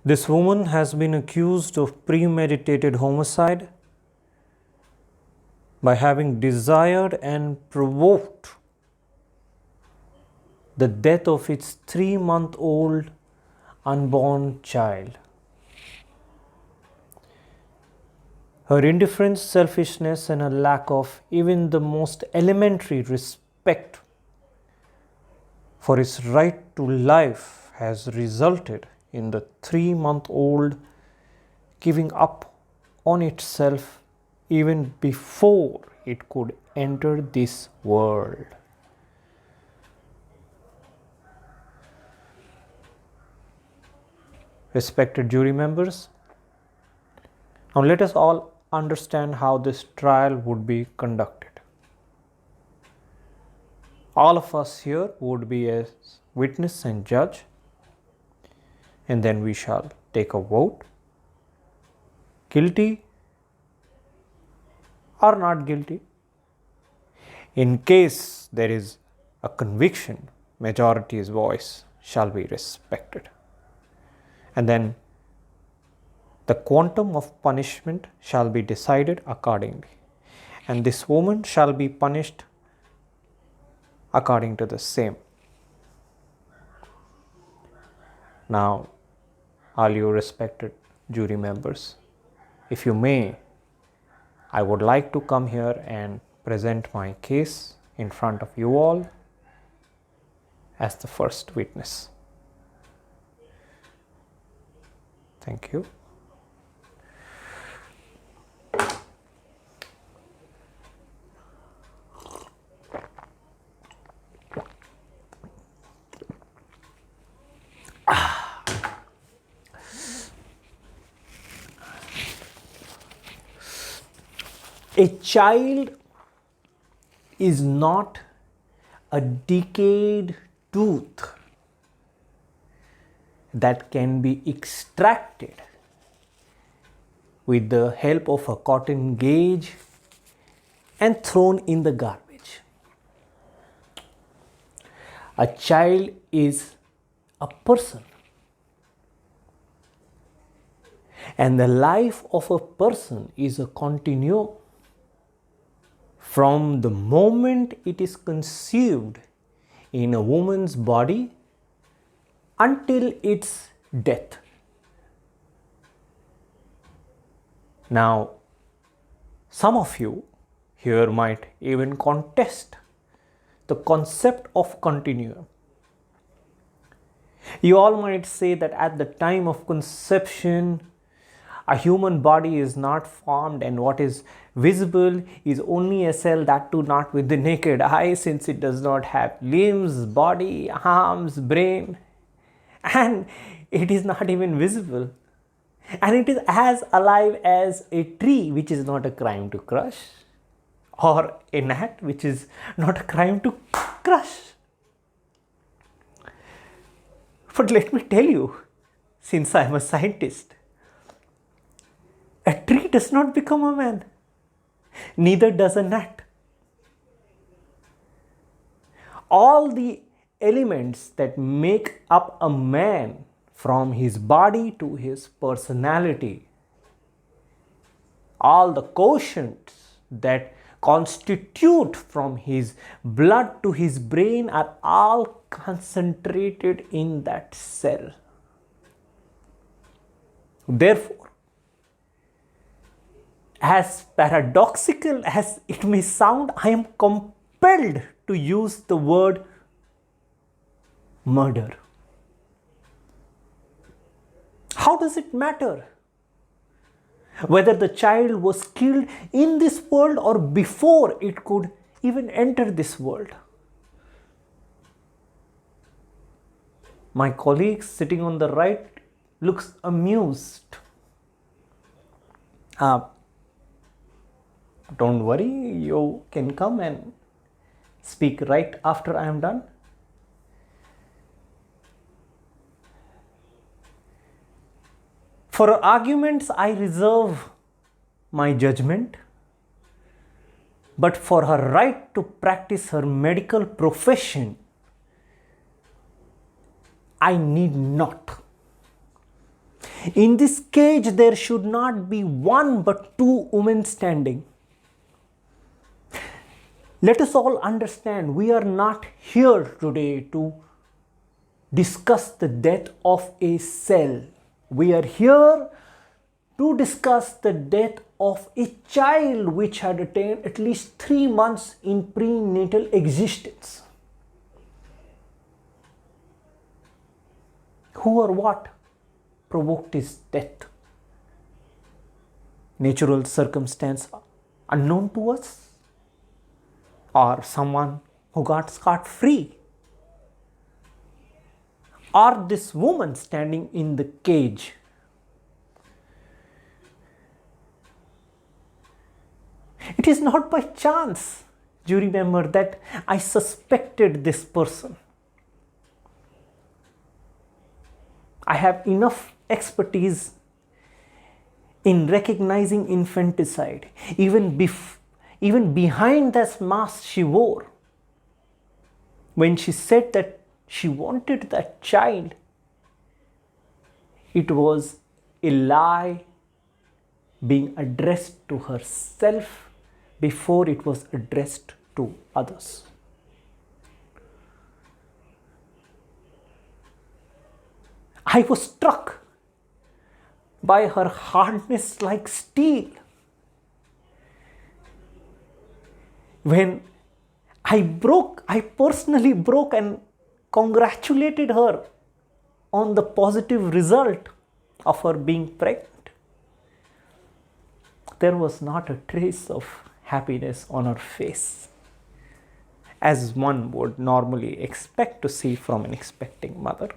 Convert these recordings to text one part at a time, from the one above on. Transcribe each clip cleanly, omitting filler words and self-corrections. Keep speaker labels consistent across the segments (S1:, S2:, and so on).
S1: This woman has been accused of premeditated homicide by having desired and provoked the death of its 3-month-old unborn child. Her indifference, selfishness, and a lack of even the most elementary respect for its right to life has resulted in the 3-month-old giving up on itself even before it could enter this world. Respected jury members, now let us all understand how this trial would be conducted. All of us here would be as witness and judge, and then we shall take a vote, guilty or not guilty. In case there is a conviction, majority's voice shall be respected. And then the quantum of punishment shall be decided accordingly. And this woman shall be punished according to the same. Now, all you respected jury members, if you may, I would like to come here and present my case in front of you all as the first witness. Thank you. A child is not a decayed tooth that can be extracted with the help of a cotton gauge and thrown in the garbage. A child is a person, and the life of a person is a continuum from the moment it is conceived in a woman's body until its death. Now, some of you here might even contest the concept of continuum. You all might say that at the time of conception, a human body is not formed, and what is visible is only a cell, that too not with the naked eye, since it does not have limbs, body, arms, brain, and it is not even visible. And it is as alive as a tree, which is not a crime to crush, or a gnat, which is not a crime to crush. But let me tell you, since I am a scientist, a tree does not become a man, neither does a gnat. All the elements that make up a man, from his body to his personality, all the quotients that constitute from his blood to his brain, are all concentrated in that cell. Therefore, as paradoxical as it may sound, I am compelled to use the word murder. How does it matter whether the child was killed in this world or before it could even enter this world? My colleague sitting on the right looks amused. Don't worry, you can come and speak right after I am done. For arguments, I reserve my judgment, but for her right to practice her medical profession, I need not. In this cage, there should not be one but two women standing. Let us all understand, we are not here today to discuss the death of a cell. We are here to discuss the death of a child which had attained at least 3 months in prenatal existence. Who or what provoked his death? Natural circumstance unknown to us? Or someone who got scot-free? Or this woman standing in the cage? It is not by chance, jury member, that I suspected this person. I have enough expertise in recognizing infanticide, even behind that mask she wore. When she said that she wanted that child, it was a lie being addressed to herself before it was addressed to others. I was struck by her hardness like steel. When I personally broke and congratulated her on the positive result of her being pregnant. There was not a trace of happiness on her face, as one would normally expect to see from an expecting mother.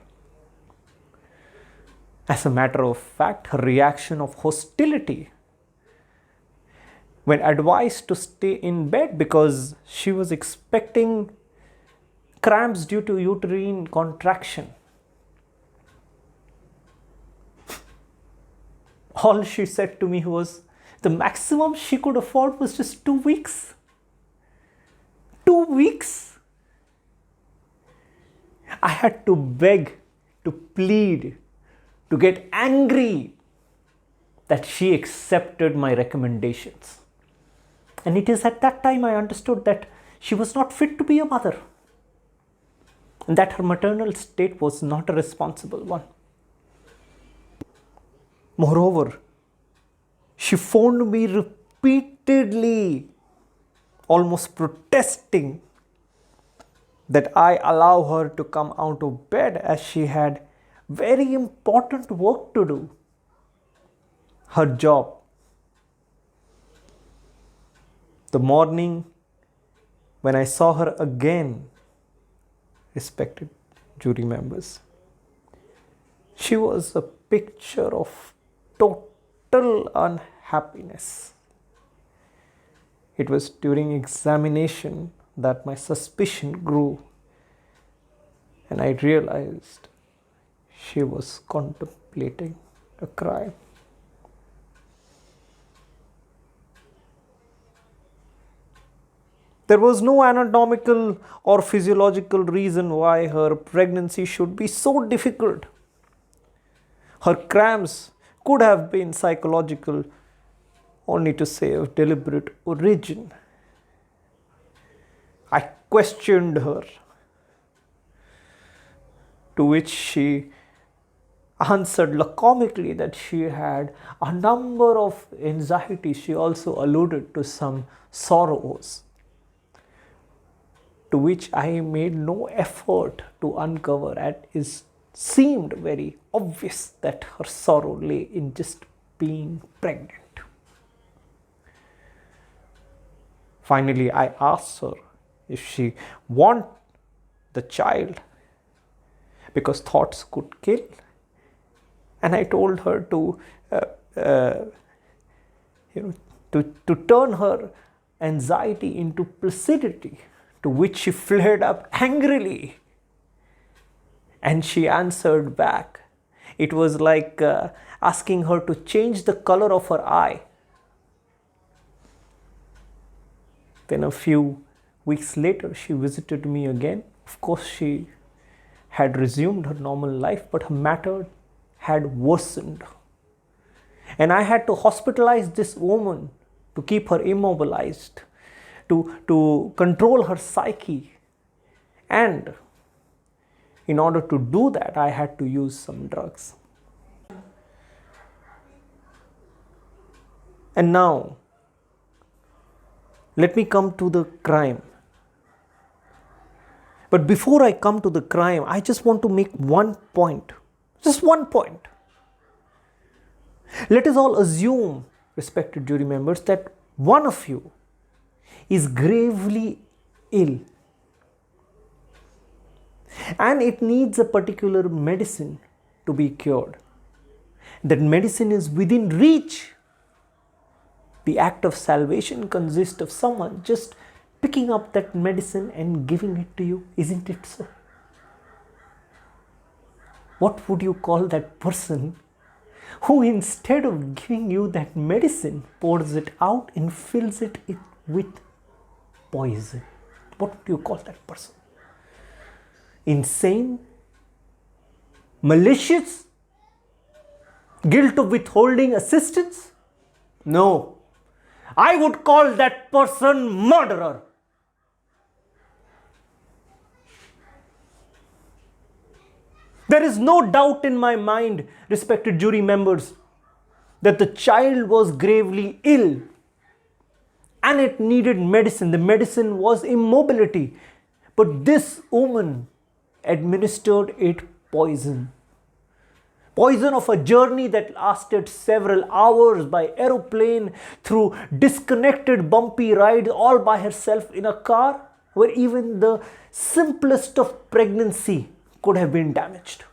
S1: As a matter of fact, her reaction of hostility when advised to stay in bed because she was expecting cramps due to uterine contraction. All she said to me was the maximum she could afford was just 2 weeks. 2 weeks? I had to beg, to plead, to get angry that she accepted my recommendations. And it is at that time I understood that she was not fit to be a mother, and that her maternal state was not a responsible one. Moreover, she phoned me repeatedly, almost protesting that I allow her to come out of bed as she had very important work to do, her job. The morning when I saw her again, respected jury members, she was a picture of total unhappiness. It was during examination that my suspicion grew, and I realized she was contemplating a crime. There was no anatomical or physiological reason why her pregnancy should be so difficult. Her cramps could have been psychological, only to say of deliberate origin. I questioned her, to which she answered laconically that she had a number of anxieties. She also alluded to some sorrows, to which I made no effort to uncover, and it seemed very obvious that her sorrow lay in just being pregnant. Finally, I asked her if she wanted the child because thoughts could kill, and I told her to turn her anxiety into placidity, to which she flared up angrily. And she answered back. It was like asking her to change the color of her eye. Then a few weeks later, she visited me again. Of course, she had resumed her normal life, but her matter had worsened. And I had to hospitalize this woman to keep her immobilized, to control her psyche. And in order to do that, I had to use some drugs. And now, let me come to the crime. But before I come to the crime, I just want to make one point. Just one point. Let us all assume, respected jury members, that one of you is gravely ill and it needs a particular medicine to be cured. That medicine is within reach. The act of salvation consists of someone just picking up that medicine and giving it to you. Isn't it so? What would you call that person who, instead of giving you that medicine, pours it out and fills it with poison? What would you call that person? Insane? Malicious? Guilt of withholding assistance? No. I would call that person murderer. There is no doubt in my mind, respected jury members, that the child was gravely ill and it needed medicine. The medicine was immobility. But this woman administered it poison. Poison of a journey that lasted several hours by aeroplane, through disconnected bumpy rides, all by herself in a car where even the simplest of pregnancy could have been damaged.